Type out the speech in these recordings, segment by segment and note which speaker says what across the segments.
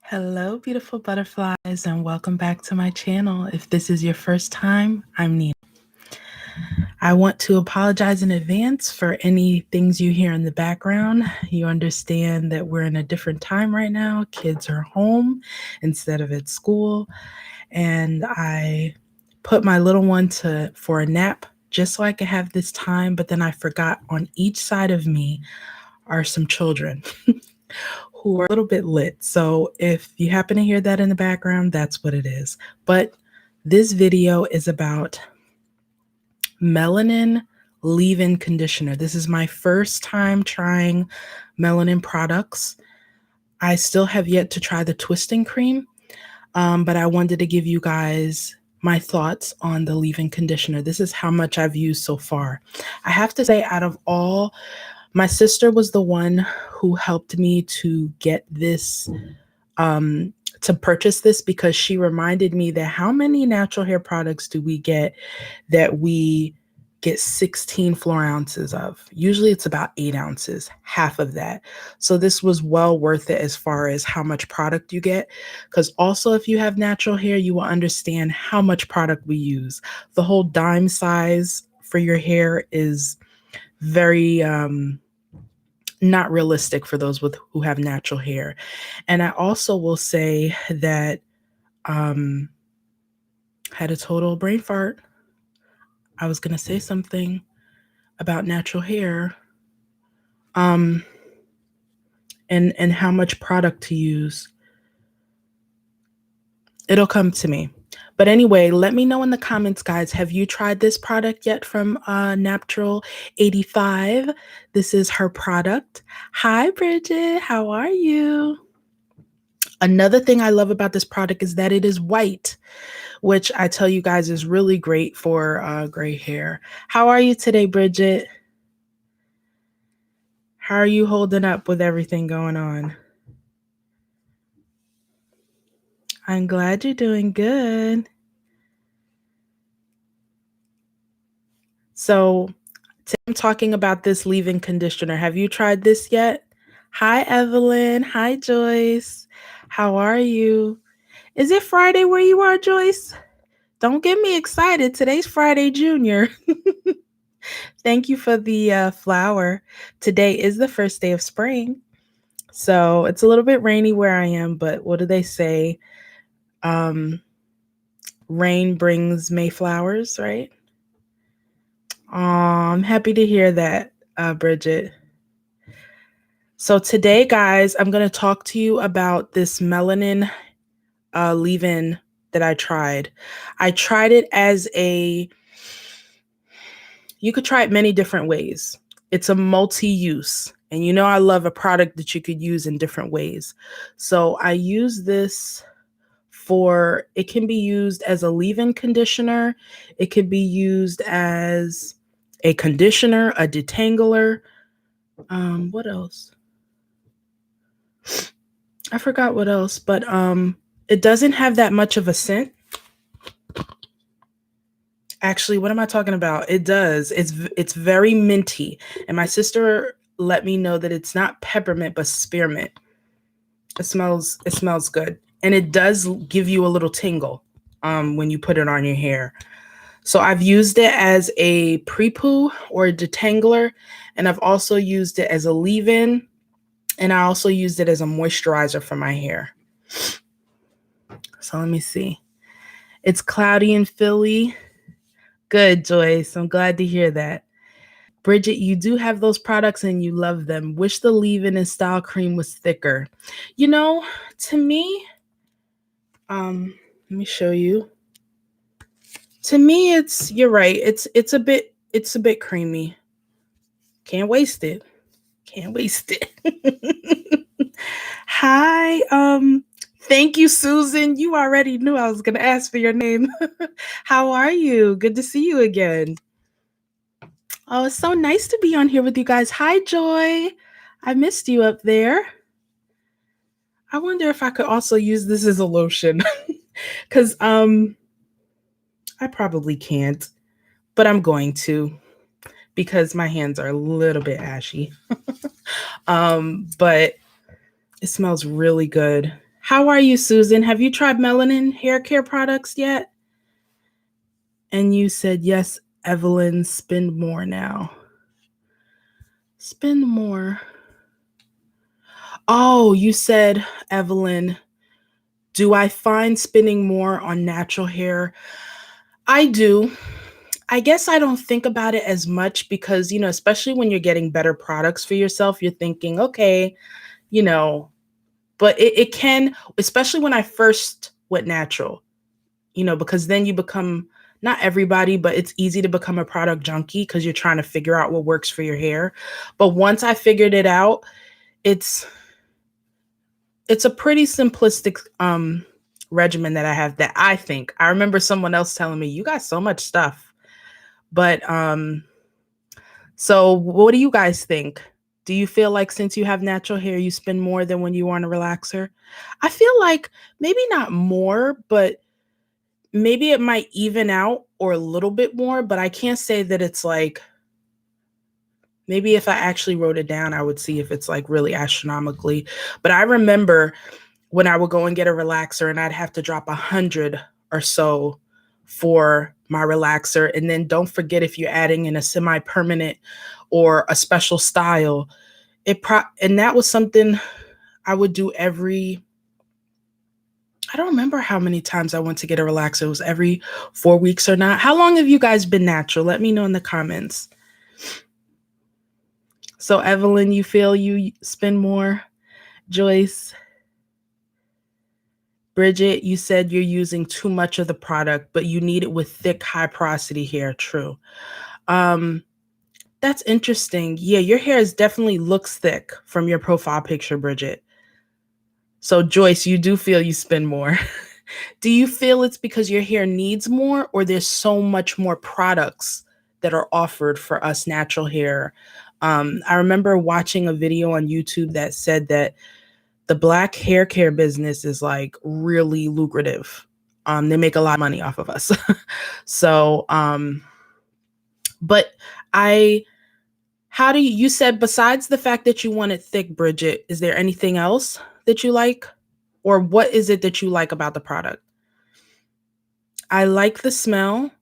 Speaker 1: Hello, beautiful butterflies, and welcome back to my channel. If this is your first time, I'm Nina. I want to apologize in advance for any things you hear in the background. You understand that we're in a different time right now. Kids are home instead of at school, and I put my little one for a nap just so I could have this time, but then I forgot on each side of me are some children who are a little bit lit. So if you happen to hear that in the background, that's what it is. But this video is about Melanin leave-in conditioner. This is my first time trying Melanin products. I still have yet to try the twisting cream, but I wanted to give you guys my thoughts on the leave-in conditioner. This is how much I've used so far. I have to say, out of all, my sister was the one who helped me to get this, to purchase this, because she reminded me that how many natural hair products do we get that we get 16 floor ounces of? Usually it's about 8 ounces, half of that. So this was well worth it as far as how much product you get. Because also, if you have natural hair, you will understand how much product we use. The whole dime size for your hair is very not realistic for those who have natural hair. And I also will say that had a total brain fart. I was gonna say something about natural hair, and how much product to use. It'll come to me. But anyway, let me know in the comments, guys. Have you tried this product yet from Naptural 85? This is her product. Hi, Bridget. How are you? Another thing I love about this product is that it is white, which I tell you guys is really great for gray hair. How are you today, Bridget? How are you holding up with everything going on? I'm glad you're doing good. So today I'm talking about this leave-in conditioner. Have you tried this yet? Hi, Evelyn. Hi, Joyce. How are you? Is it Friday where you are, Joyce? Don't get me excited. Today's Friday, Junior. Thank you for the flower. Today is the first day of spring. So it's a little bit rainy where I am, but what do they say? Rain brings Mayflowers, right? I'm happy to hear that, Bridget. So today, guys, I'm going to talk to you about this Melanin leave-in that I tried. I tried it as you could try it many different ways. It's a multi-use. And you know I love a product that you could use in different ways. So I use this it can be used as a leave-in conditioner. It could be used as a conditioner, a detangler. What else? I forgot what else, but it doesn't have that much of a scent. Actually, what am I talking about? It does. It's very minty. And my sister let me know that it's not peppermint, but spearmint. It smells good. And it does give you a little tingle when you put it on your hair. So I've used it as a pre-poo or a detangler, and I've also used it as a leave-in, and I also used it as a moisturizer for my hair. So let me see. It's cloudy in Philly. Good, Joyce. I'm glad to hear that. Bridget, you do have those products and you love them. Wish the leave-in and style cream was thicker. You know, to me, let me show you. To me, you're right. It's a bit creamy. Can't waste it. Can't waste it. Hi. Thank you, Susan. You already knew I was gonna ask for your name. How are you? Good to see you again. Oh, it's so nice to be on here with you guys. Hi, Joy. I missed you up there. I wonder if I could also use this as a lotion. Because I probably can't, but I'm going to, because my hands are a little bit ashy. But it smells really good. How are you, Susan? Have you tried Melanin hair care products yet? And you said, yes, Evelyn, spend more now. Spend more. Oh, you said, Evelyn, do I find spending more on natural hair? I do. I guess I don't think about it as much because, especially when you're getting better products for yourself, you're thinking, okay, you know, but it can, especially when I first went natural, because then you become, not everybody, but it's easy to become a product junkie because you're trying to figure out what works for your hair. But once I figured it out, it's it's a pretty simplistic regimen that I have that I think. I remember someone else telling me, "You got so much stuff." But so what do you guys think? Do you feel like since you have natural hair, you spend more than when you are on a relaxer? I feel like maybe not more, but maybe it might even out or a little bit more, but I can't say that it's like, maybe if I actually wrote it down, I would see if it's like really astronomically. But I remember when I would go and get a relaxer and I'd have to drop 100 or so for my relaxer. And then don't forget, if you're adding in a semi-permanent or a special style, and that was something I would do I don't remember how many times I went to get a relaxer. It was every 4 weeks or not. How long have you guys been natural? Let me know in the comments. So Evelyn, you feel you spend more? Joyce, Bridget, you said you're using too much of the product, but you need it with thick, high porosity hair. True. Um, that's interesting. Yeah, your hair definitely looks thick from your profile picture, Bridget. So Joyce, you do feel you spend more. Do you feel it's because your hair needs more, or there's so much more products that are offered for us natural hair? I remember watching a video on YouTube that said that the black hair care business is like really lucrative. They make a lot of money off of us. So, but I, how do you said besides the fact that you want it thick, Bridget, is there anything else that you like? Or what is it that you like about the product? I like the smell.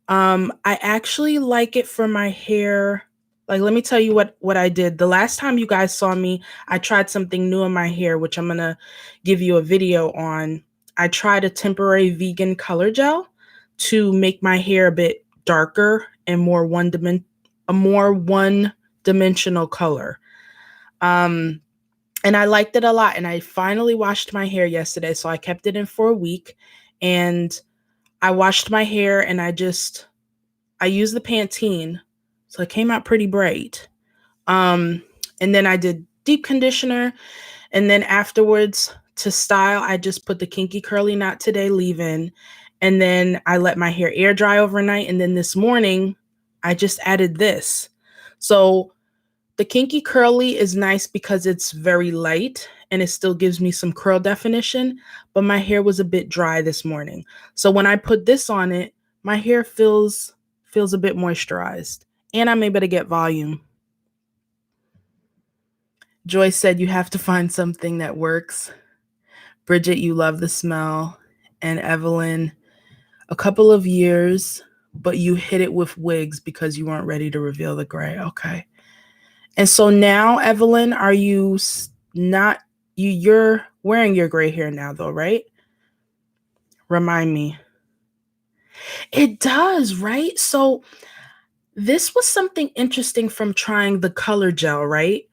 Speaker 1: I actually like it for my hair. Like, let me tell you what I did. The last time you guys saw me, I tried something new in my hair, which I'm gonna give you a video on. I tried a temporary vegan color gel to make my hair a bit darker and a more one-dimensional color. And I liked it a lot. And I finally washed my hair yesterday, so I kept it in for a week. And I washed my hair, and I used the Pantene, so it came out pretty bright. Um, and then I did deep conditioner, and then afterwards to style, I just put the Kinky Curly Not Today leave-in, and then I let my hair air dry overnight, and then this morning I just added this. So the Kinky Curly is nice because it's very light and it still gives me some curl definition, but my hair was a bit dry this morning. So when I put this on it, my hair feels a bit moisturized and I'm able to get volume. Joyce said you have to find something that works. Bridget, you love the smell. And Evelyn, a couple of years, but you hit it with wigs because you weren't ready to reveal the gray. Okay. And so now, Evelyn, are you not, you're wearing your gray hair now though, right? Remind me. It does, right? So this was something interesting from trying the color gel, right?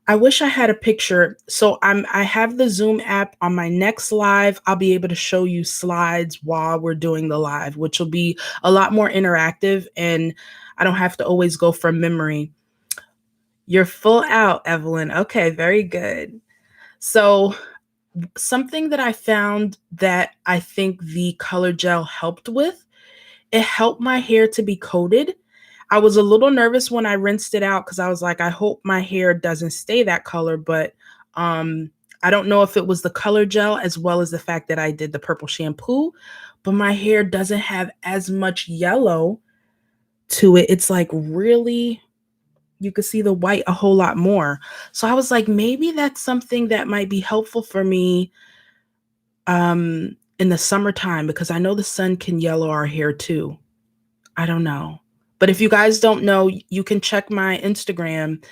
Speaker 1: I wish I had a picture. So I have the Zoom app. On my next live, I'll be able to show you slides while we're doing the live, which will be a lot more interactive and I don't have to always go from memory. You're full out, Evelyn. Okay, very good. So something that I found that I think the color gel helped with, it helped my hair to be coated. I was a little nervous when I rinsed it out because I was like, I hope my hair doesn't stay that color, but I don't know if it was the color gel as well as the fact that I did the purple shampoo, but my hair doesn't have as much yellow to it. It's like really, you could see the white a whole lot more. So I was like, maybe that's something that might be helpful for me in the summertime, because I know the sun can yellow our hair too. I don't know. But if you guys don't know, you can check my Instagram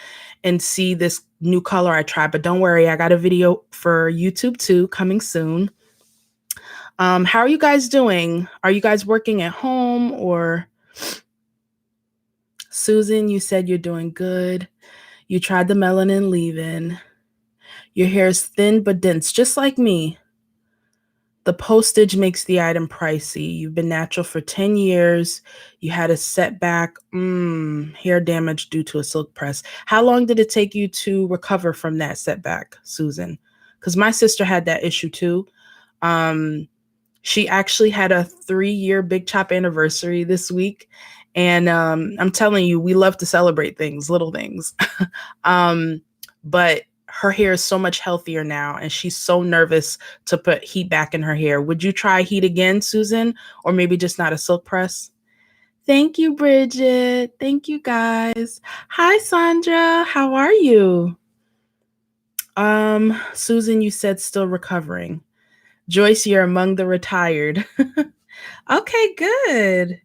Speaker 1: and see this new color I tried. But don't worry, I got a video for YouTube too coming soon. How are you guys doing? Are you guys working at home or Susan, you said you're doing good. You tried the melanin leave-in. Your hair is thin but dense, just like me. The postage makes the item pricey. You've been natural for 10 years. You had a setback, hair damage due to a silk press. How long did it take you to recover from that setback, Susan? Because my sister had that issue too. She actually had a 3-year Big Chop anniversary this week. And I'm telling you, we love to celebrate things, little things. But her hair is so much healthier now, and she's so nervous to put heat back in her hair. Would you try heat again, Susan? Or maybe just not a silk press? Thank you, Bridget. Thank you, guys. Hi, Sandra. How are you? Susan, you said still recovering. Joyce, you're among the retired. Okay, good.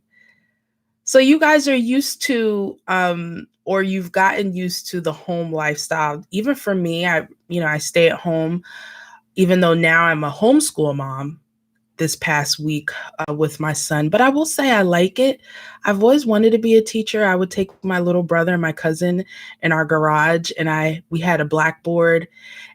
Speaker 1: So you guys are used to or you've gotten used to the home lifestyle. Even for me, I stay at home, even though now I'm a homeschool mom this past week with my son. But I will say I like it. I've always wanted to be a teacher. I would take my little brother and my cousin in our garage, and we had a blackboard,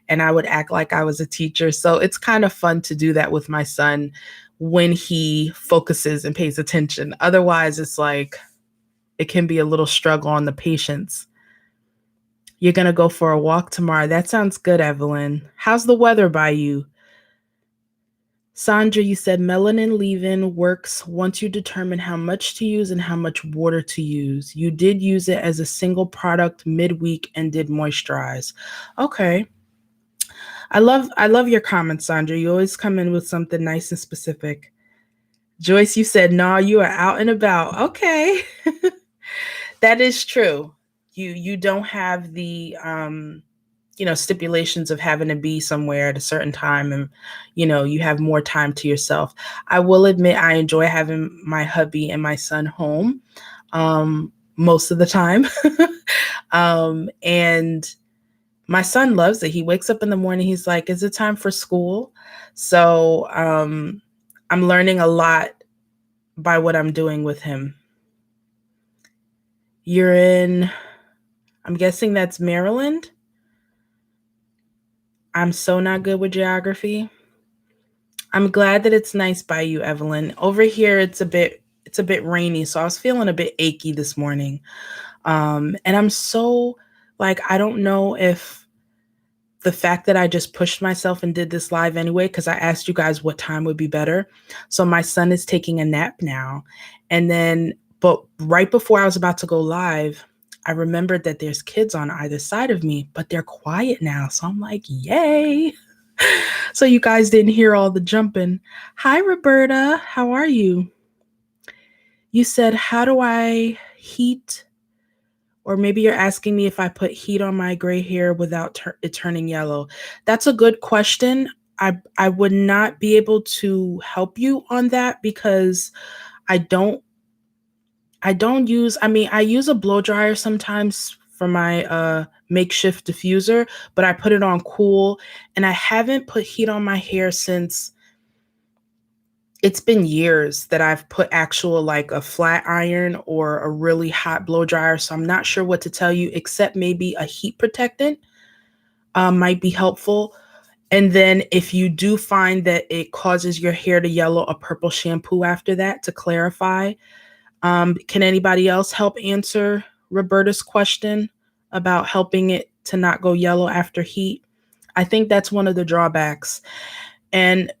Speaker 1: and I would act like I was a teacher. So it's kind of fun to do that with my son when he focuses and pays attention. Otherwise, it's like it can be a little struggle on the patience. You're going to go for a walk tomorrow. That sounds good, Evelyn. How's the weather by you? Sandra, you said melanin leave-in works once you determine how much to use and how much water to use. You did use it as a single product midweek and did moisturize. Okay. I love your comments, Sandra. You always come in with something nice and specific. Joyce, you said, no, you are out and about. Okay. That is true. You don't have the stipulations of having to be somewhere at a certain time, and you have more time to yourself. I will admit I enjoy having my hubby and my son home most of the time. And my son loves it. He wakes up in the morning, he's like, is it time for school? So I'm learning a lot by what I'm doing with him. You're in, I'm guessing that's Maryland. I'm so not good with geography. I'm glad that it's nice by you, Evelyn. Over here, it's a bit rainy, so I was feeling a bit achy this morning. And I'm so I don't know if the fact that I just pushed myself and did this live anyway, because I asked you guys what time would be better. So my son is taking a nap now. But right before I was about to go live, I remembered that there's kids on either side of me, but they're quiet now. So I'm like, yay. So you guys didn't hear all the jumping. Hi, Roberta. How are you? You said, how do I heat? Or maybe you're asking me if I put heat on my gray hair without it turning yellow. That's a good question. I would not be able to help you on that because I use a blow dryer sometimes for my makeshift diffuser, but I put it on cool, and I haven't put heat on my hair since it's been years that I've put actual a flat iron or a really hot blow dryer. So I'm not sure what to tell you, except maybe a heat protectant might be helpful. And then if you do find that it causes your hair to yellow, a purple shampoo after that to clarify. Can anybody else help answer Roberta's question about helping it to not go yellow after heat? I think that's one of the drawbacks. And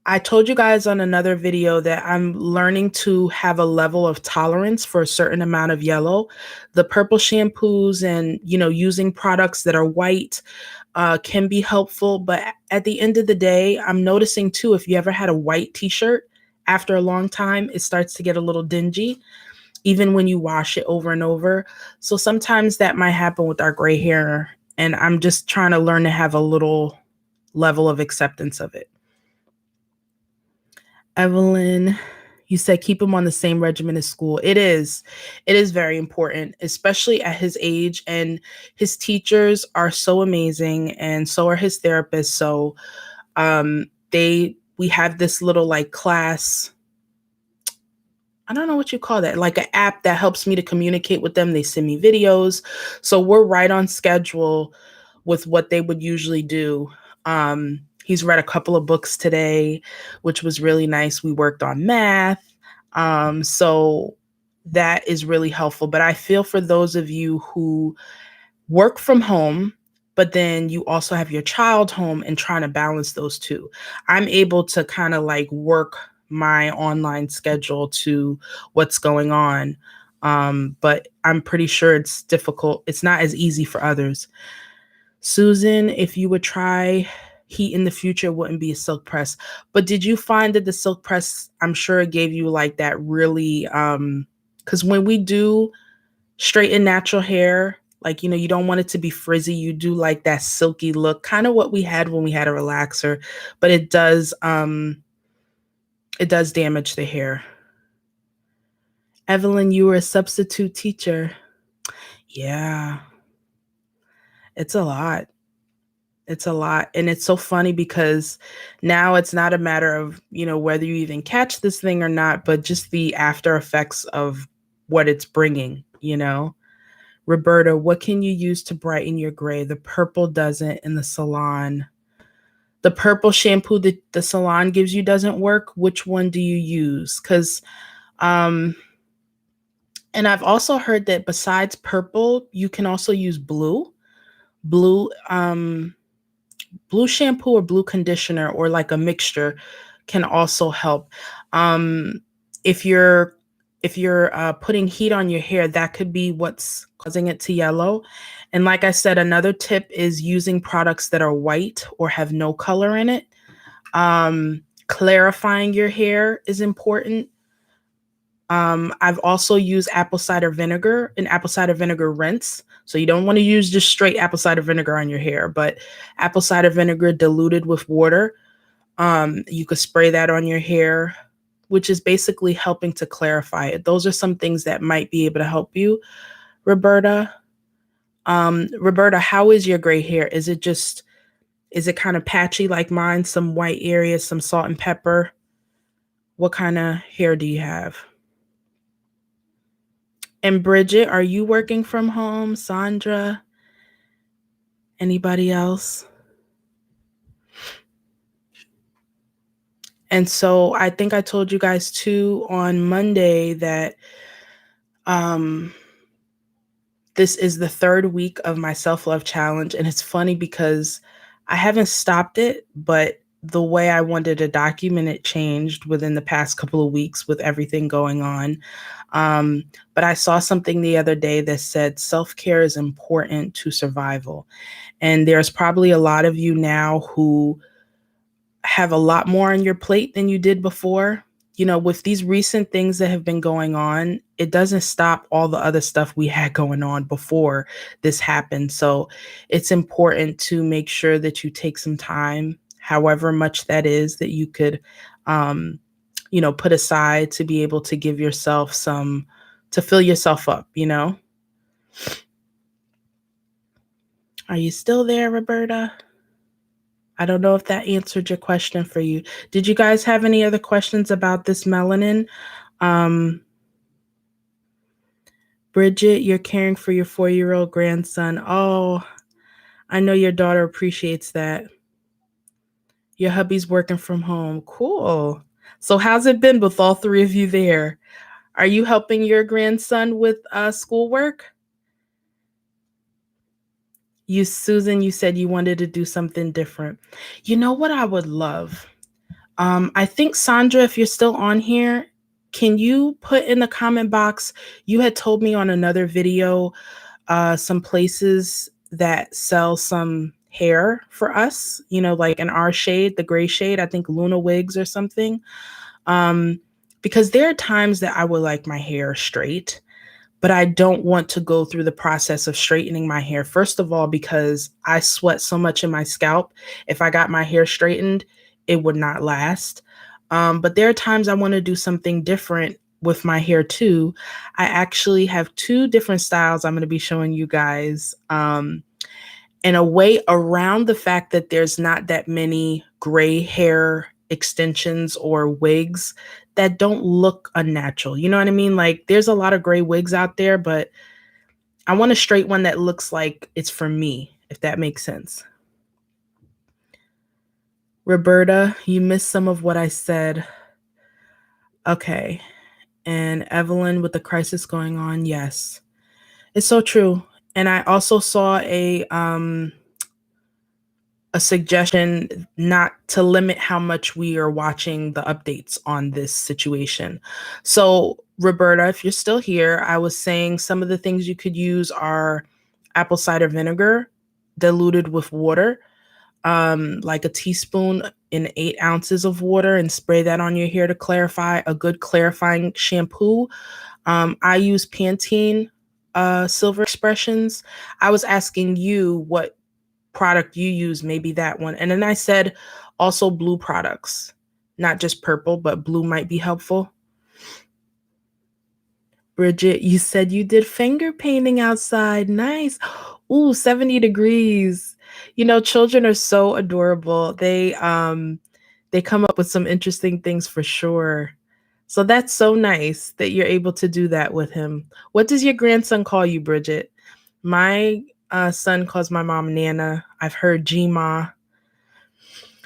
Speaker 1: I told you guys on another video that I'm learning to have a level of tolerance for a certain amount of yellow. The purple shampoos and, using products that are white can be helpful. But at the end of the day, I'm noticing too, if you ever had a white t-shirt, after a long time, it starts to get a little dingy, even when you wash it over and over. So sometimes that might happen with our gray hair. And I'm just trying to learn to have a little level of acceptance of it. Evelyn, you said keep him on the same regimen as school. It is. It is very important, especially at his age. And his teachers are so amazing, and so are his therapists. So we have this little like class, I don't know what you call that, like an app that helps me to communicate with them. They send me videos. So we're right on schedule with what they would usually do. He's read a couple of books today, which was really nice. We worked on math. So that is really helpful. But I feel for those of you who work from home, but then you also have your child home and trying to balance those two. I'm able to kind of like work my online schedule to what's going on. But I'm pretty sure it's difficult. It's not as easy for others. Susan, if you would try heat in the future, wouldn't be a silk press. But did you find that the silk press, I'm sure it gave you like that really, because when we do straighten natural hair, like, you know, you don't want it to be frizzy. You do like that silky look, kind of what we had when we had a relaxer, but it does damage the hair. Evelyn, you were a substitute teacher. Yeah, it's a lot. It's a lot. And it's so funny because now it's not a matter of, you know, whether you even catch this thing or not, but just the after effects of what it's bringing, you know? Roberta, what can you use to brighten your gray? The purple doesn't in the salon. The purple shampoo that the salon gives you doesn't work. Which one do you use? Because, um, and I've also heard that besides purple, you can also use blue. Blue, blue shampoo or blue conditioner or like a mixture can also help. Um, if you're putting heat on your hair, that could be what's causing it to yellow. And like I said, another tip is using products that are white or have no color in it. Clarifying your hair is important. I've also used apple cider vinegar and apple cider vinegar rinse. So you don't want to use just straight apple cider vinegar on your hair, but apple cider vinegar diluted with water. You could spray that on your hair, which is basically helping to clarify it. Those are some things that might be able to help you, Roberta. Roberta, how is your gray hair? Is it kind of patchy like mine? Some white areas, some salt and pepper? What kind of hair do you have? And Bridget, are you working from home? Sandra? Anybody else? And so I think I told you guys too on Monday that this is the third week of my self-love challenge. And it's funny because I haven't stopped it, but the way I wanted to document it changed within the past couple of weeks with everything going on. But I saw something the other day that said self-care is important to survival. And there's probably a lot of you now who have a lot more on your plate than you did before. You know, with these recent things that have been going on, it doesn't stop all the other stuff we had going on before this happened. So it's important to make sure that you take some time, however much that is, that you could, you know, put aside to be able to give yourself to fill yourself up, you know? Are you still there, Roberta? I don't know if that answered your question for you. Did you guys have any other questions about this melanin? Um, Bridget, you're caring for your 4-year-old grandson. Oh, I know your daughter appreciates that. Your hubby's working from home. Cool. So how's it been with all three of you there? Are you helping your grandson with schoolwork? You, Susan, you said you wanted to do something different. You know what I would love? I think, Sandra, if you're still on here, can you put in the comment box, you had told me on another video, some places that sell some hair for us, you know, like in our shade, the gray shade, I think Luna Wigs or something. Because there are times that I would like my hair straight, but I don't want to go through the process of straightening my hair. First of all, because I sweat so much in my scalp. If I got my hair straightened, it would not last. But there are times I want to do something different with my hair too. I actually have two different styles I'm going to be showing you guys. And a way around the fact that there's not that many gray hair extensions or wigs that don't look unnatural. You know what I mean? Like there's a lot of gray wigs out there, but I want a straight one that looks like it's for me, if that makes sense. Roberta, you missed some of what I said. Okay. And Evelyn, with the crisis going on, yes. It's so true. And I also saw a suggestion not to limit how much we are watching the updates on this situation. So, Roberta, if you're still here, I was saying some of the things you could use are apple cider vinegar diluted with water, like a teaspoon in 8 ounces of water, and spray that on your hair to clarify. A good clarifying shampoo. I use Pantene Silver Expressions. I was asking you what product you use, maybe that one. And then I said also blue products, not just purple, but blue might be helpful. Bridget, you said you did finger painting outside. Nice. Ooh, 70 degrees. You know, children are so adorable. They come up with some interesting things for sure. So that's so nice that you're able to do that with him. What does your grandson call you, Bridget? My son calls my mom Nana. I've heard G-Ma.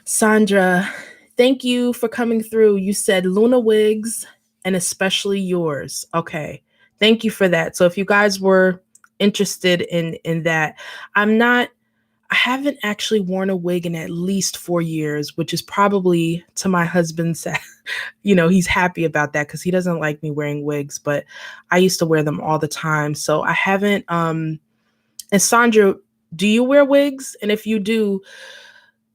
Speaker 1: Sandra, thank you for coming through. You said Luna wigs and especially yours. Okay. Thank you for that. So if you guys were interested in that, I haven't actually worn a wig in at least 4 years, which is probably to my husband's he's happy about that because he doesn't like me wearing wigs, but I used to wear them all the time. So I haven't and Sandra, do you wear wigs? And if you do,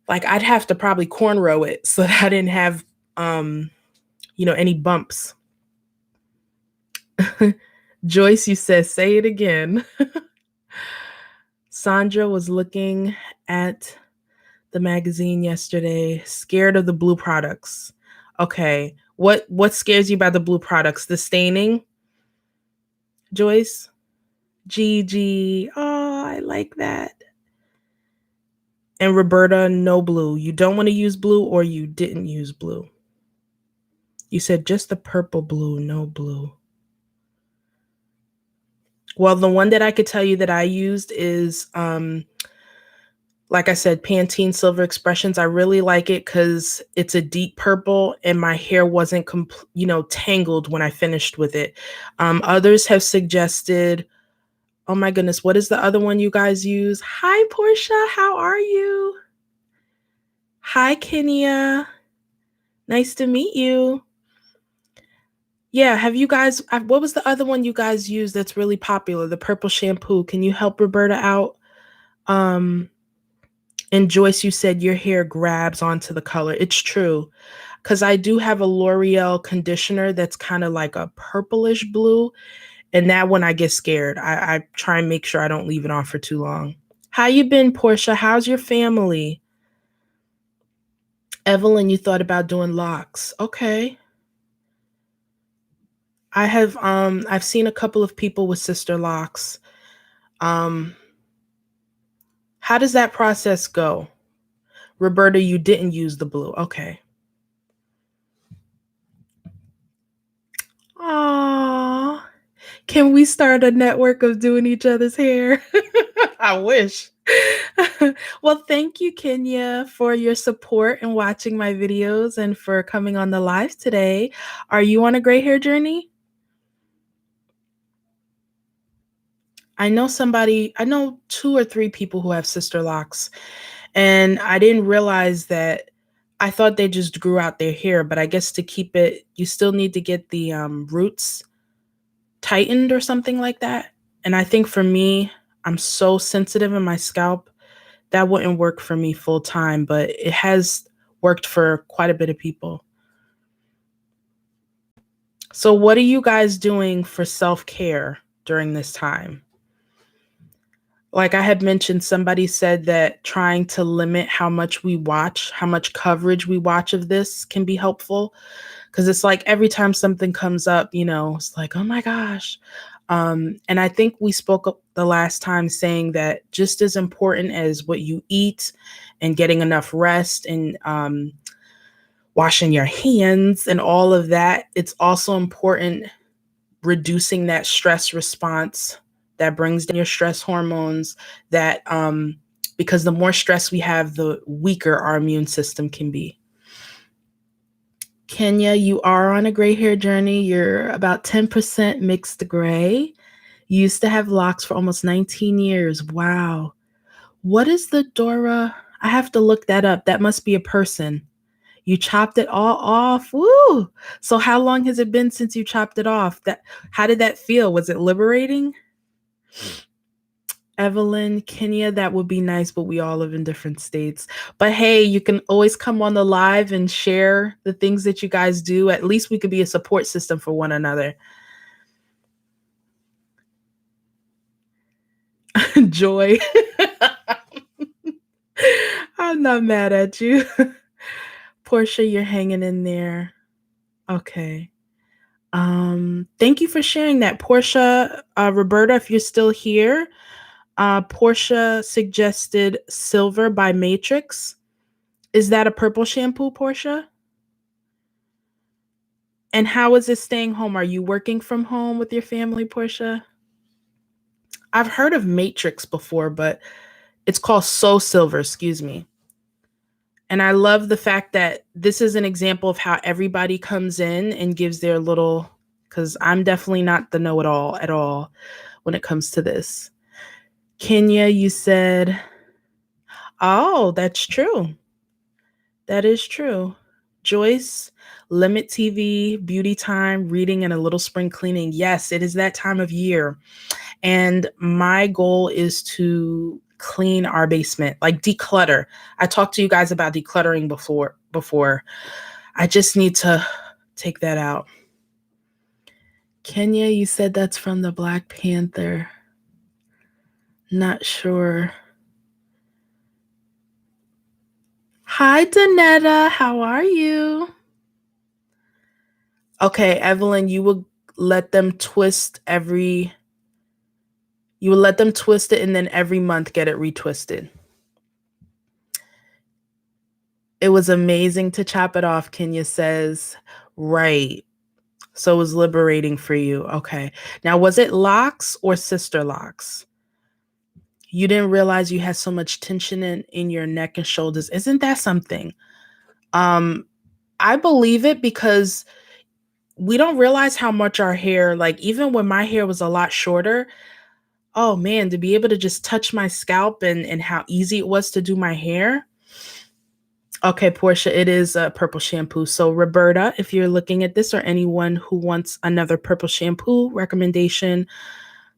Speaker 1: like I'd have to probably cornrow it so that I didn't have any bumps. Joyce, you said say it again. Sandra was looking at the magazine yesterday, scared of the blue products. Okay. What scares you about the blue products? The staining? Joyce? Gigi. Oh, I like that. And Roberta, no blue. You don't want to use blue or you didn't use blue. You said just the purple blue, no blue. Well, the one that I could tell you that I used is, like I said, Pantene Silver Expressions. I really like it because it's a deep purple and my hair wasn't, tangled when I finished with it. Others have suggested, oh my goodness, what is the other one you guys use? Hi, Portia. How are you? Hi, Kenya. Nice to meet you. Yeah, have you guys, what was the other one you guys use that's really popular? The purple shampoo. Can you help Roberta out? And Joyce, you said your hair grabs onto the color. It's true. Because I do have a L'Oreal conditioner that's kind of like a purplish blue. And that one I get scared. I try and make sure I don't leave it on for too long. How you been, Portia? How's your family? Evelyn, you thought about doing locks. Okay. I've seen a couple of people with sister locks. Um how does that process go? Roberta, you didn't use the blue. Okay. Aww. Can we start a network of doing each other's hair? I wish. Well, thank you, Kenya, for your support and watching my videos and for coming on the live today. Are you on a gray hair journey? I know 2 or 3 people who have sister locks, and I didn't realize that. I thought they just grew out their hair, but I guess to keep it, you still need to get the roots tightened or something like that. And I think for me, I'm so sensitive in my scalp that wouldn't work for me full time, but it has worked for quite a bit of people. So, what are you guys doing for self care during this time? Like I had mentioned, somebody said that trying to limit how much we watch, how much coverage we watch of this can be helpful. Cause it's like every time something comes up, it's like, oh my gosh. And I think we spoke up the last time saying that just as important as what you eat and getting enough rest and washing your hands and all of that, it's also important reducing that stress response that brings down your stress hormones that because the more stress we have, the weaker our immune system can be. Kenya, you are on a gray hair journey. You're about 10% mixed gray. You used to have locks for almost 19 years. Wow. What is the Dora? I have to look that up. That must be a person. You chopped it all off. Woo! So how long has it been since you chopped it off? How did that feel? Was it liberating? Evelyn, Kenya, that would be nice, but we all live in different states. But hey, you can always come on the live and share the things that you guys do. At least we could be a support system for one another. Joy. I'm not mad at you. Portia, you're hanging in there. Okay. Thank you for sharing that. Portia, Roberta, if you're still here, Portia suggested Silver by Matrix. Is that a purple shampoo, Portia? And how is it staying home? Are you working from home with your family, Portia? I've heard of Matrix before, but it's called So Silver, excuse me. And I love the fact that this is an example of how everybody comes in and gives their little, because I'm definitely not the know it all at all when it comes to this. Kenya, you said, oh, that's true. That is true. Joyce, limit TV, beauty time, reading, and a little spring cleaning. Yes, it is that time of year. And my goal is to clean our basement, like declutter. I talked to you guys about decluttering before. I just need to take that out. Kenya, you said that's from the Black Panther. Not sure. Hi, Danetta. How are you? Okay, Evelyn, let them twist you would let them twist it and then every month get it retwisted. It was amazing to chop it off, Kenya says. Right. So it was liberating for you. Okay. Now, was it locks or sister locks? You didn't realize you had so much tension in your neck and shoulders. Isn't that something? I believe it because we don't realize how much our hair, like even when my hair was a lot shorter, oh man, to be able to just touch my scalp and how easy it was to do my hair. Okay, Portia, it is a purple shampoo. So Roberta, if you're looking at this or anyone who wants another purple shampoo recommendation,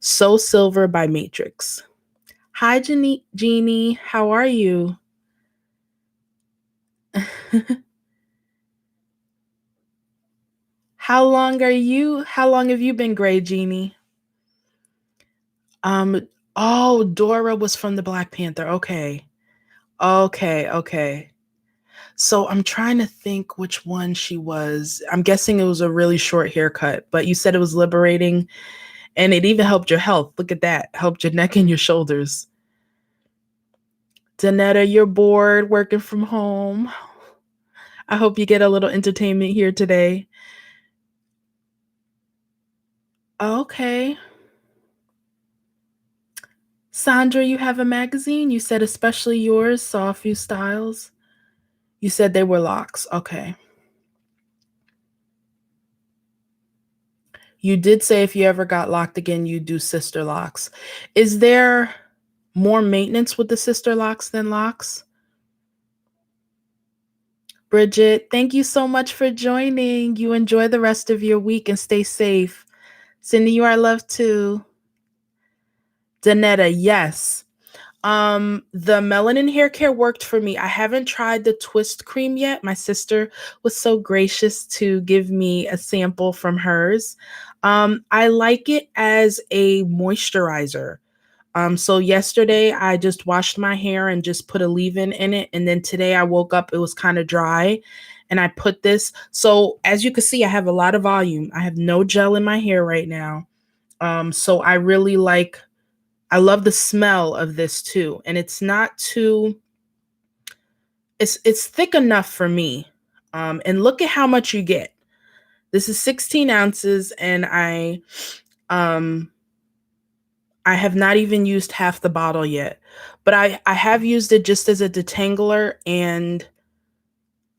Speaker 1: So Silver by Matrix. Hi, Jeannie. How are you? How long have you been gray, Jeannie? Oh, Dora was from the Black Panther. Okay. Okay. So I'm trying to think which one she was. I'm guessing it was a really short haircut, but you said it was liberating and it even helped your health. Look at that. Helped your neck and your shoulders. Danetta, you're bored working from home. I hope you get a little entertainment here today. Okay. Sandra, you have a magazine? You said especially yours, saw a few styles. You said they were locks. Okay. You did say if you ever got locked again, you'd do sister locks. Is there more maintenance with the sister locks than locks? Bridget, thank you so much for joining. You enjoy the rest of your week and stay safe. Sending you our love too. Danetta, yes. The Melanin Haircare worked for me. I haven't tried the twist cream yet. My sister was so gracious to give me a sample from hers. I like it as a moisturizer. So yesterday I just washed my hair and just put a leave-in in it. And then today I woke up, it was kind of dry. And I put this. So as you can see, I have a lot of volume. I have no gel in my hair right now. So I love the smell of this too. And it's not too, it's thick enough for me. And look at how much you get. This is 16 ounces, and um I have not even used half the bottle yet, but I have used it just as a detangler, and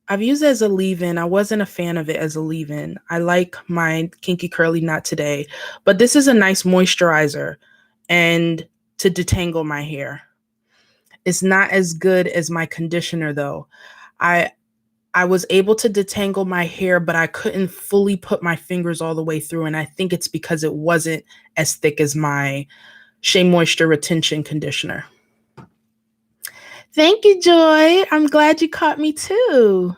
Speaker 1: I've used it as a leave-in. I wasn't a fan of it as a leave-in. I like my Kinky Curly Knot today, but this is a nice moisturizer and to detangle my hair. It's not as good as my conditioner though. I I was able to detangle my hair, but I couldn't fully put my fingers all the way through, and I think it's because it wasn't as thick as my Shea Moisture Retention Conditioner. Thank you, Joy. I'm glad you caught me too.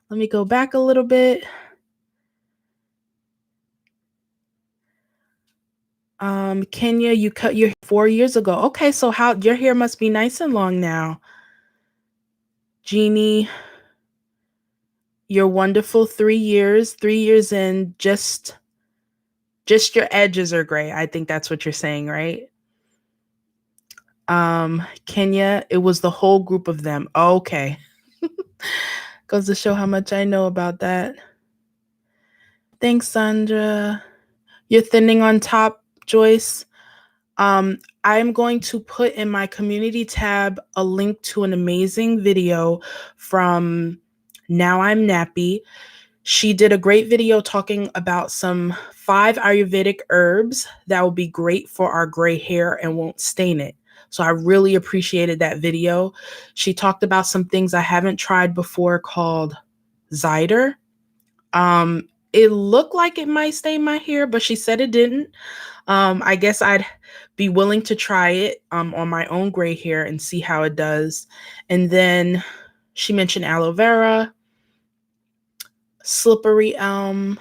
Speaker 1: Let me go back a little bit. Kenya, you cut your hair 4 years ago. Okay, so how your hair must be nice and long now. Jeannie, you're wonderful. 3 years. 3 years in, just your edges are gray. I think that's what you're saying, right? Kenya, it was the whole group of them. Okay. Goes to show how much I know about that. Thanks, Sandra. You're thinning on top, Joyce. I'm going to put in my community tab a link to an amazing video from Now I'm Nappy. She did a great video talking about some 5 Ayurvedic herbs that will be great for our gray hair and won't stain it. So I really appreciated that video. She talked about some things I haven't tried before called Zyder. It looked like it might stain my hair, but she said it didn't. I guess I'd be willing to try it on my own gray hair and see how it does. And then she mentioned aloe vera, slippery elm,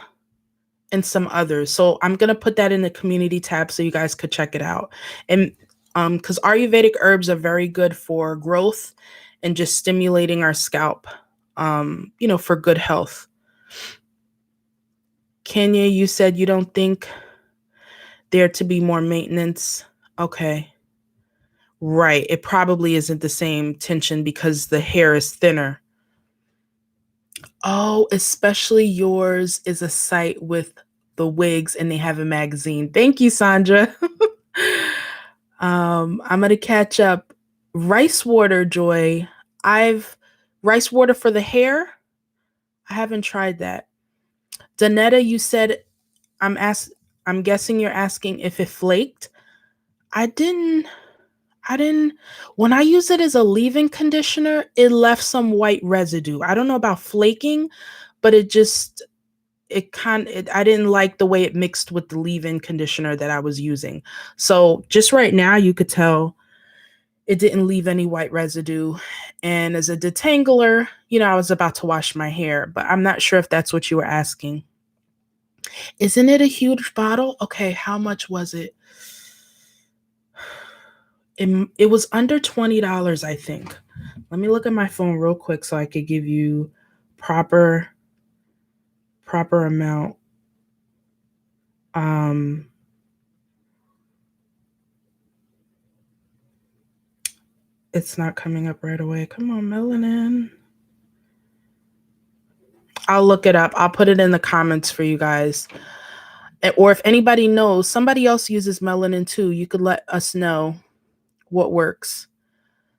Speaker 1: and some others. So I'm going to put that in the community tab so you guys could check it out. And because Ayurvedic herbs are very good for growth and just stimulating our scalp, for good health. Kenya, you said you don't think there to be more maintenance. Okay. Right. It probably isn't the same tension because the hair is thinner. Oh, especially yours is a site with the wigs and they have a magazine. Thank you, Sandra. I'm gonna catch up. Rice water, Joy. I've rice water for the hair. I haven't tried that. Danetta, you said I'm guessing you're asking if it flaked. I didn't when I use it as a leave-in conditioner, it left some white residue. I don't know about flaking, but I didn't like the way it mixed with the leave-in conditioner that I was using. So just right now, you could tell it didn't leave any white residue. And as a detangler, I was about to wash my hair, but I'm not sure if that's what you were asking. Isn't it a huge bottle? Okay, how much was it? It was under $20, I think. Let me look at my phone real quick so I could give you proper amount. It's not coming up right away. Come on, Melanin. I'll look it up. I'll put it in the comments for you guys. Or if anybody knows, somebody else uses Melanin too, you could let us know what works.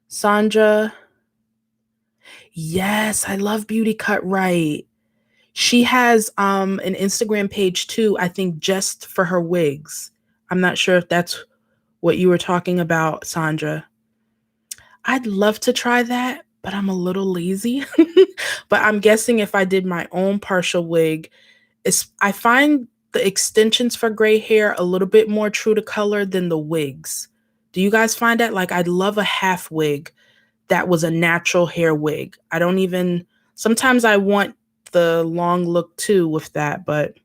Speaker 1: Sandra. Yes, I love Beauty Cut Right. She has an Instagram page too, I think just for her wigs. I'm not sure if that's what you were talking about, Sandra. I'd love to try that, but I'm a little lazy. But I'm guessing if I did my own partial wig, I find the extensions for gray hair a little bit more true to color than the wigs. Do you guys find that? Like, I'd love a half wig that was a natural hair wig. Sometimes I want the long look too with that. But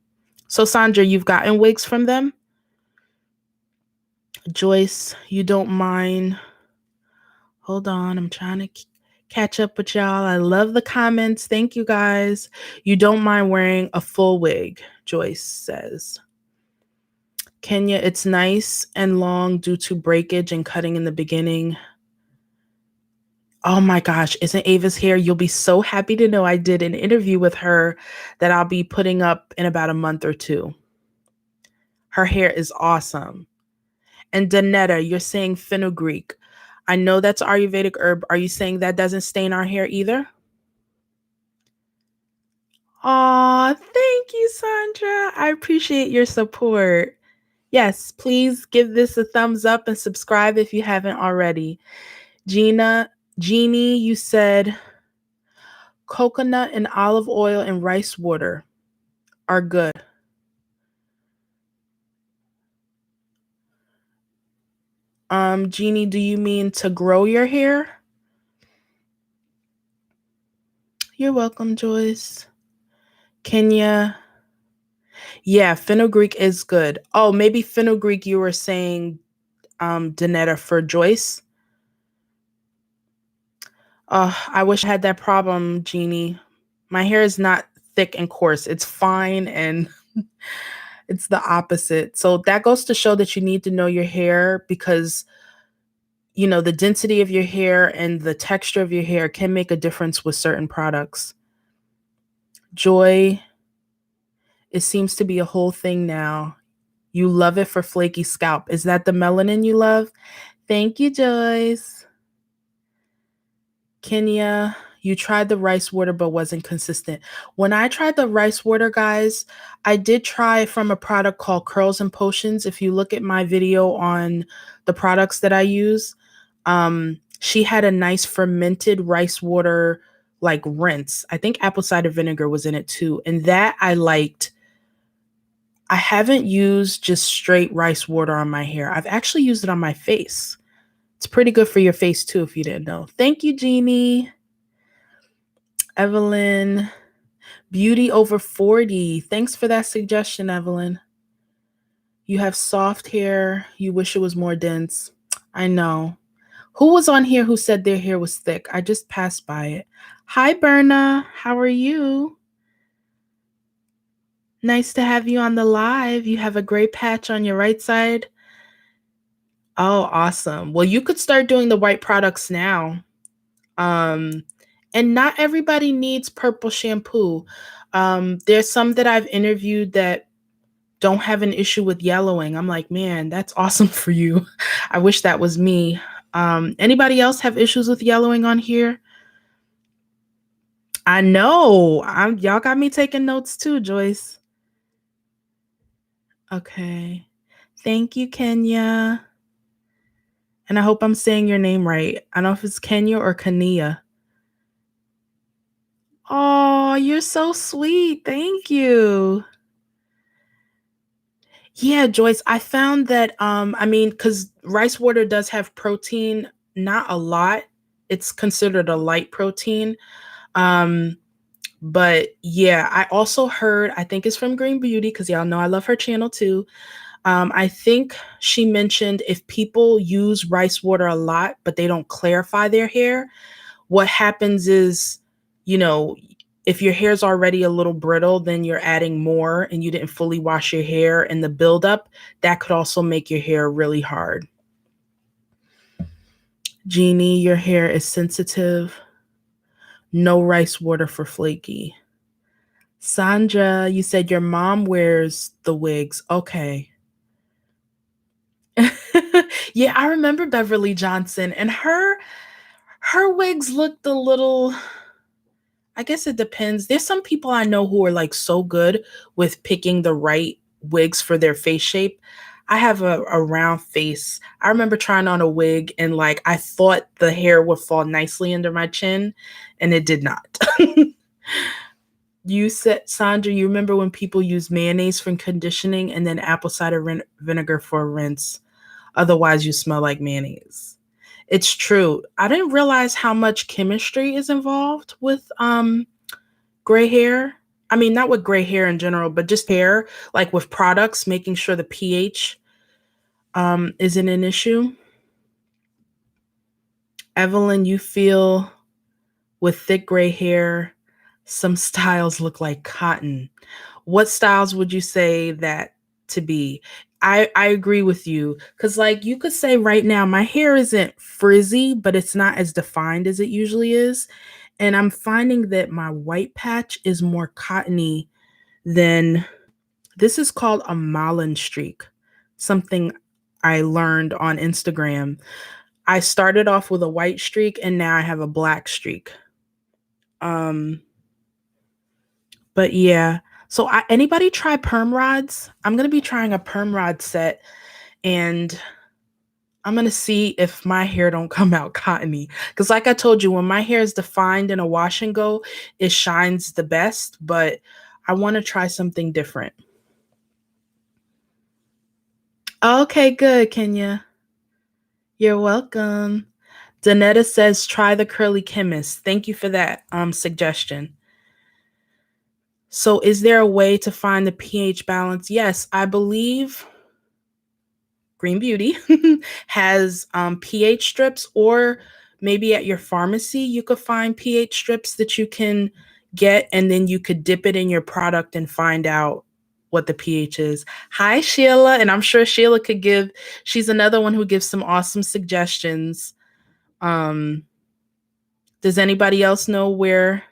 Speaker 1: so Sandra, you've gotten wigs from them? Joyce, you don't mind. Hold on, I'm trying to catch up with y'all. I love the comments. Thank you guys. You don't mind wearing a full wig, Joyce says. Kenya, it's nice and long due to breakage and cutting in the beginning. Oh my gosh, isn't Ava's hair? You'll be so happy to know I did an interview with her that I'll be putting up in about a month or two. Her hair is awesome. And Danetta, you're saying fenugreek. I know that's Ayurvedic herb. Are you saying that doesn't stain our hair either? Aw, thank you, Sandra. I appreciate your support. Yes, please give this a thumbs up and subscribe if you haven't already. Jeannie, you said coconut and olive oil and rice water are good. Jeannie, do you mean to grow your hair? You're welcome, Joyce. Kenya. Yeah, fenugreek is good. Oh, maybe fenugreek you were saying, Danetta, for Joyce. I wish I had that problem, Jeannie. My hair is not thick and coarse. It's fine and it's the opposite. So that goes to show that you need to know your hair because the density of your hair and the texture of your hair can make a difference with certain products. Joy, it seems to be a whole thing now. You love it for flaky scalp. Is that the melanin you love? Thank you, Joyce. Kenya, you tried the rice water but wasn't consistent. When I tried the rice water, guys, I did try from a product called Curls and Potions. If you look at my video on the products that I use, she had a nice fermented rice water like rinse. I think apple cider vinegar was in it too. And that I liked. I haven't used just straight rice water on my hair. I've actually used it on my face. It's pretty good for your face too, if you didn't know. Thank you, Jeannie. Evelyn, beauty over 40. Thanks for that suggestion, Evelyn. You have soft hair. You wish it was more dense. I know. Who was on here who said their hair was thick? I just passed by it. Hi, Berna. How are you? Nice to have you on the live. You have a gray patch on your right side. Oh, awesome. Well, you could start doing the white products now. And not everybody needs purple shampoo. There's some that I've interviewed that don't have an issue with yellowing. I'm like, man, that's awesome for you. I wish that was me. Anybody else have issues with yellowing on here? I know. Y'all got me taking notes too, Joyce. Okay. Thank you, Kenya. And I hope I'm saying your name right. I don't know if it's Kenya or Kania. Oh, you're so sweet. Thank you. Yeah, Joyce, I found that cuz rice water does have protein, not a lot. It's considered a light protein. Um but yeah, I also heard, I think it's from Green Beauty cuz y'all know I love her channel too. I think she mentioned if people use rice water a lot but they don't clarify their hair, what happens is, you know, if your hair's already a little brittle, then you're adding more and you didn't fully wash your hair and the buildup, that could also make your hair really hard. Jeannie, your hair is sensitive. No rice water for flaky. Sandra, you said your mom wears the wigs. Okay. Yeah, I remember Beverly Johnson and her wigs looked a little, I guess it depends. There's some people I know who are like so good with picking the right wigs for their face shape. I have a round face. I remember trying on a wig and like I thought the hair would fall nicely under my chin and it did not. You said, Sandra, you remember when people use mayonnaise for conditioning and then apple cider vinegar for a rinse? Otherwise, you smell like mayonnaise. It's true. I didn't realize how much chemistry is involved with gray hair. I mean, not with gray hair in general, but just hair, like with products, making sure the pH. Is it an issue? Evelyn, you feel with thick gray hair, some styles look like cotton. What styles would you say that to be? I agree with you because like you could say right now my hair isn't frizzy, but it's not as defined as it usually is. And I'm finding that my white patch is more cottony than this is called a Malin streak, something I learned on Instagram. I started off with a white streak and now I have a black streak. Um, but yeah. So anybody try perm rods? I'm gonna be trying a perm rod set, and I'm gonna see if my hair don't come out cottony. Because like I told you, when my hair is defined in a wash and go, it shines the best. But I want to try something different. Okay, good, Kenya. You're welcome. Danetta says try the curly chemist. Thank you for that suggestion. So is there a way to find the pH balance? Yes, I believe Green Beauty has pH strips, or maybe at your pharmacy you could find pH strips that you can get, and then you could dip it in your product and find out what the pH is. Hi, Sheila. And I'm sure Sheila could give, she's another one who gives some awesome suggestions. Um, does anybody else know where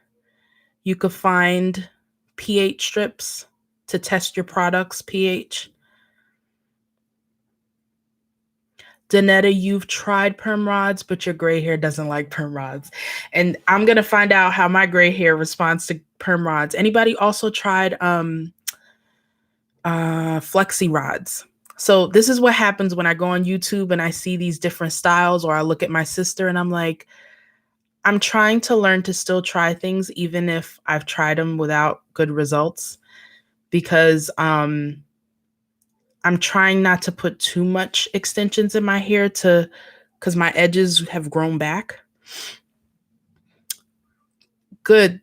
Speaker 1: you could find pH strips to test your product's pH? Danetta, you've tried perm rods, but your gray hair doesn't like perm rods. And I'm going to find out how my gray hair responds to perm rods. Anybody also tried flexi rods? So this is what happens when I go on YouTube and I see these different styles, or I look at my sister and I'm like, I'm trying to learn to still try things even if I've tried them without good results, because I'm trying not to put too much extensions in my hair to, because my edges have grown back. Good,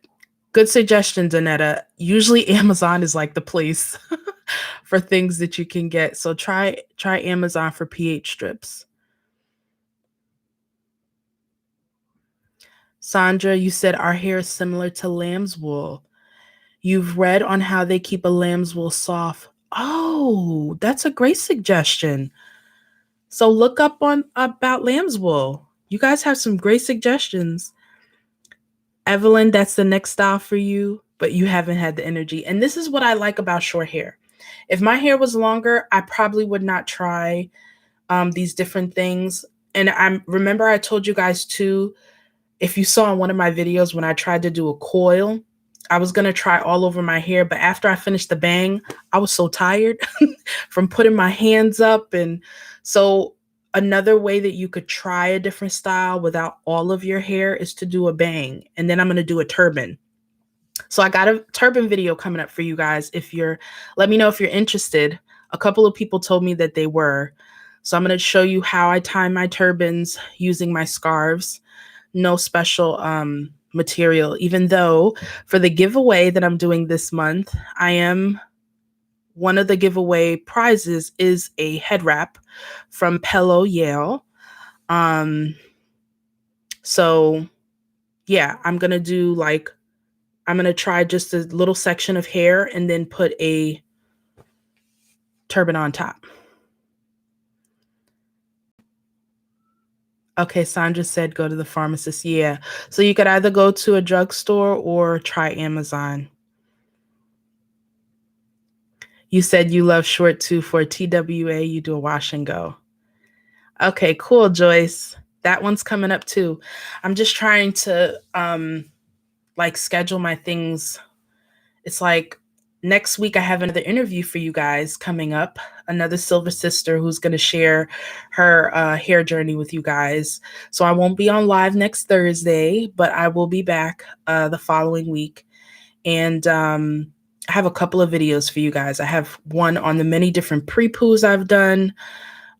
Speaker 1: good suggestions, Anetta. Usually Amazon is like the place for things that you can get. So try Amazon for pH strips. Sandra, you said our hair is similar to lamb's wool. You've read on how they keep a lamb's wool soft. Oh, that's a great suggestion. So look up on about lamb's wool. You guys have some great suggestions. Evelyn, that's the next style for you, but you haven't had the energy. And this is what I like about short hair. If my hair was longer, I probably would not try these different things. And I remember I told you guys too, if you saw in one of my videos when I tried to do a coil, I was going to try all over my hair. But after I finished the bang, I was so tired from putting my hands up. And so another way that you could try a different style without all of your hair is to do a bang. And then I'm going to do a turban. So I got a turban video coming up for you guys. Let me know if you're interested. A couple of people told me that they were. So I'm going to show you how I tie my turbans using my scarves. No special material, even though for the giveaway that I'm doing this month, one of the giveaway prizes is a head wrap from Pello Yale. So yeah, I'm going to try just a little section of hair and then put a turban on top. Okay, Sandra said go to the pharmacist. Yeah. So you could either go to a drugstore or try Amazon. You said you love short too. For TWA, you do a wash and go. Okay, cool, Joyce. That one's coming up too. I'm just trying to schedule my things. It's like next week I have another interview for you guys coming up. Another Silver Sister who's going to share her hair journey with you guys. So I won't be on live next Thursday, but I will be back the following week. And I have a couple of videos for you guys. I have one on the many different pre-poos I've done.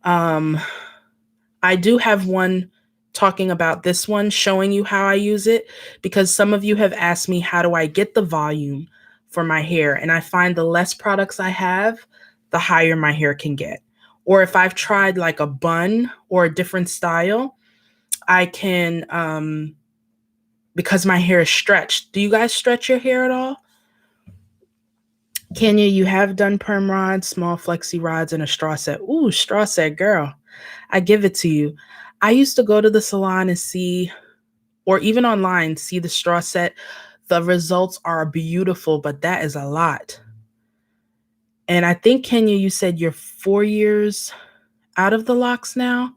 Speaker 1: I do have one talking about this one, showing you how I use it, because some of you have asked me, how do I get the volume for my hair? And I find the less products I have, the higher my hair can get. or if I've tried like a bun or a different style, I can, because my hair is stretched. Do you guys stretch your hair at all? Kenya, you have done perm rods, small flexi rods, and a straw set. Ooh, straw set, girl. I give it to you. I used to go to the salon and see, or even online, see the straw set. The results are beautiful, but that is a lot. And I think, Kenya, you said you're 4 years out of the locks now.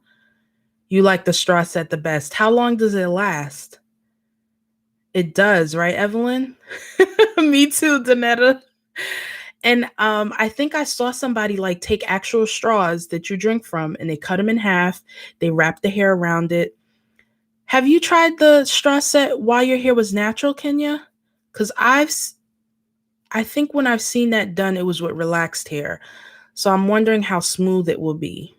Speaker 1: You like the straw set the best. How long does it last? It does, right, Evelyn? Me too, Danetta. And I think I saw somebody like take actual straws that you drink from and they cut them in half. They wrap the hair around it. Have you tried the straw set while your hair was natural, Kenya? Because I think when I've seen that done, it was with relaxed hair. So I'm wondering how smooth it will be.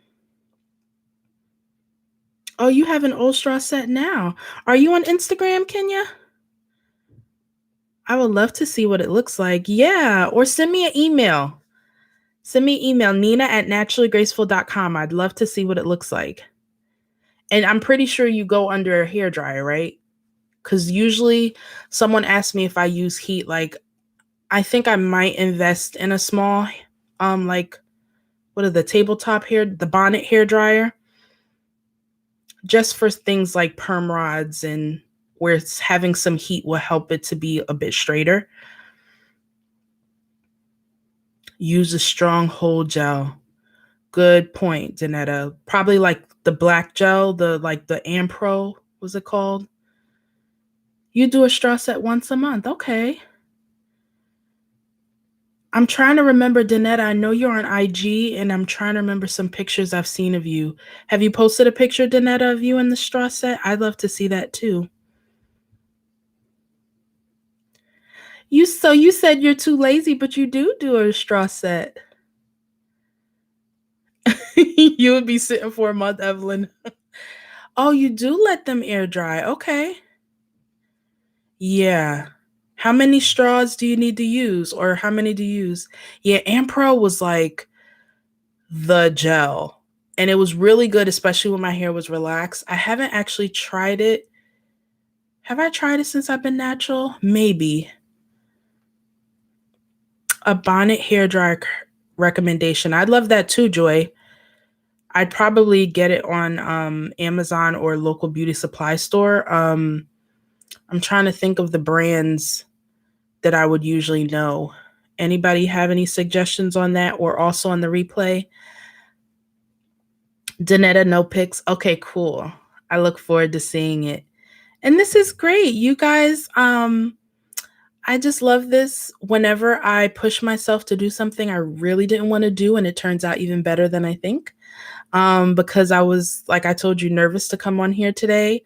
Speaker 1: Oh, you have an old straw set now. Are you on Instagram, Kenya? I would love to see what it looks like. Yeah, or send me an email. Send me an email, nina@naturallygraceful.com. I'd love to see what it looks like. And I'm pretty sure you go under a hair dryer, right? Because usually someone asks me if I use heat. Like, I think I might invest in a small, like, what are the tabletop hair, the bonnet hair dryer, just for things like perm rods and where it's having some heat will help it to be a bit straighter. Use a strong hold gel. Good point, Danetta. Probably like the black gel, the Ampro, was it called? You do a straw set once a month. Okay. I'm trying to remember, Danetta. I know you're on IG, and I'm trying to remember some pictures I've seen of you. Have you posted a picture, Danetta, of you in the straw set? I'd love to see that too. You said you're too lazy, but you do a straw set. You would be sitting for a month, Evelyn. Oh, you do let them air dry. Okay. Yeah. How many straws do you need to use, or how many do you use? Yeah, Ampro was like the gel. And it was really good, especially when my hair was relaxed. I haven't actually tried it. Have I tried it since I've been natural? Maybe. A bonnet hair dryer recommendation. I'd love that too, Joy. I'd probably get it on Amazon or local beauty supply store. I'm trying to think of the brands that I would usually know. Anybody have any suggestions on that, or also on the replay? Danetta, no pics. Okay, cool. I look forward to seeing it. And this is great. You guys, I just love this. Whenever I push myself to do something I really didn't want to do, and it turns out even better than I think. Because I was, like I told you, nervous to come on here today.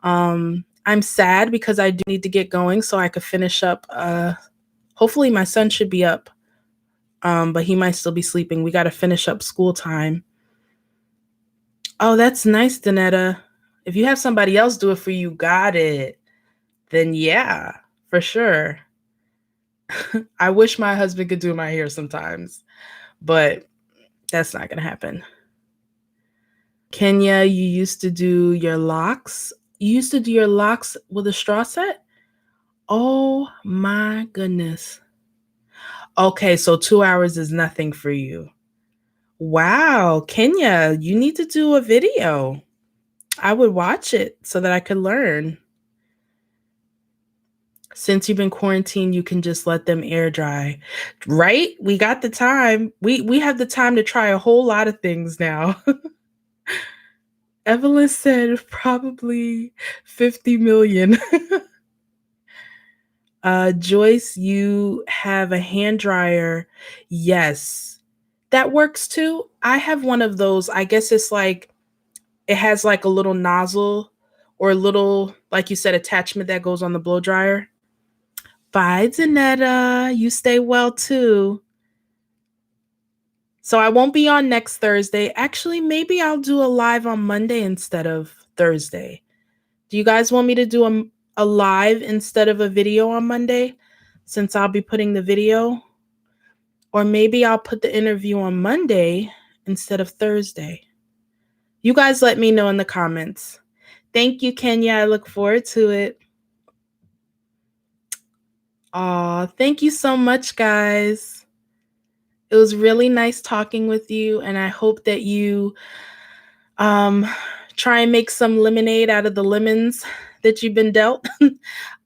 Speaker 1: I'm sad because I do need to get going so I could finish up. Hopefully my son should be up, but he might still be sleeping. We got to finish up school time. Oh, that's nice, Danetta. If you have somebody else do it for you, got it. Then yeah, for sure. I wish my husband could do my hair sometimes, but that's not going to happen. Kenya, you used to do your locks. You used to do your locks with a straw set? Oh my goodness. Okay, so 2 hours is nothing for you. Wow, Kenya, you need to do a video. I would watch it so that I could learn. Since you've been quarantined, you can just let them air dry. Right? We got the time. We have the time to try a whole lot of things now. Evelyn said probably 50 million. Joyce, you have a hand dryer. Yes. That works too. I have one of those. I guess it's like it has like a little nozzle or a little, like you said, attachment that goes on the blow dryer. Bye, Danetta. You stay well too. So I won't be on next Thursday. Actually, maybe I'll do a live on Monday instead of Thursday. Do you guys want me to do a live instead of a video on Monday, since I'll be putting the video? Or maybe I'll put the interview on Monday instead of Thursday? You guys let me know in the comments. Thank you, Kenya. I look forward to it. Aw, thank you so much, guys. It was really nice talking with you, and I hope that you try and make some lemonade out of the lemons that you've been dealt.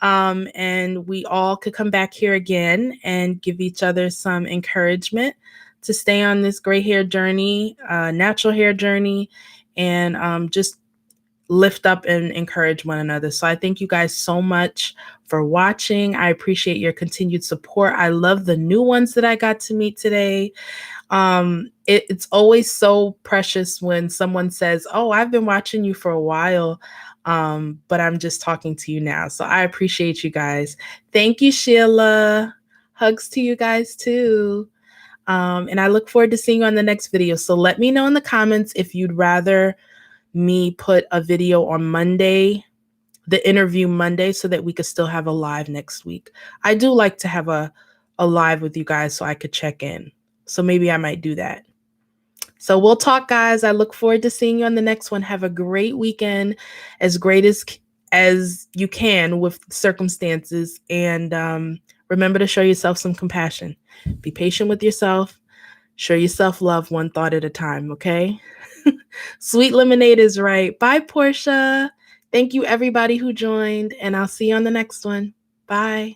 Speaker 1: And we all could come back here again and give each other some encouragement to stay on this gray hair journey, natural hair journey, and just lift up and encourage one another. So I thank you guys so much for watching. I appreciate your continued support. I love the new ones that I got to meet today. It's always so precious when someone says, "Oh, I've been watching you for a while, but I'm just talking to you now." So I appreciate you guys. Thank you, Sheila. Hugs to you guys too. And I look forward to seeing you on the next video. So let me know in the comments if you'd rather me put a video on Monday, the interview Monday, so that we could still have a live next week. I do like to have a live with you guys so I could check in. So maybe I might do that. So we'll talk, guys. I look forward to seeing you on the next one. Have a great weekend, as great as you can with circumstances. And remember to show yourself some compassion. Be patient with yourself. Show yourself love one thought at a time, okay? Sweet lemonade is right. Bye, Portia. Thank you, everybody who joined, and I'll see you on the next one. Bye.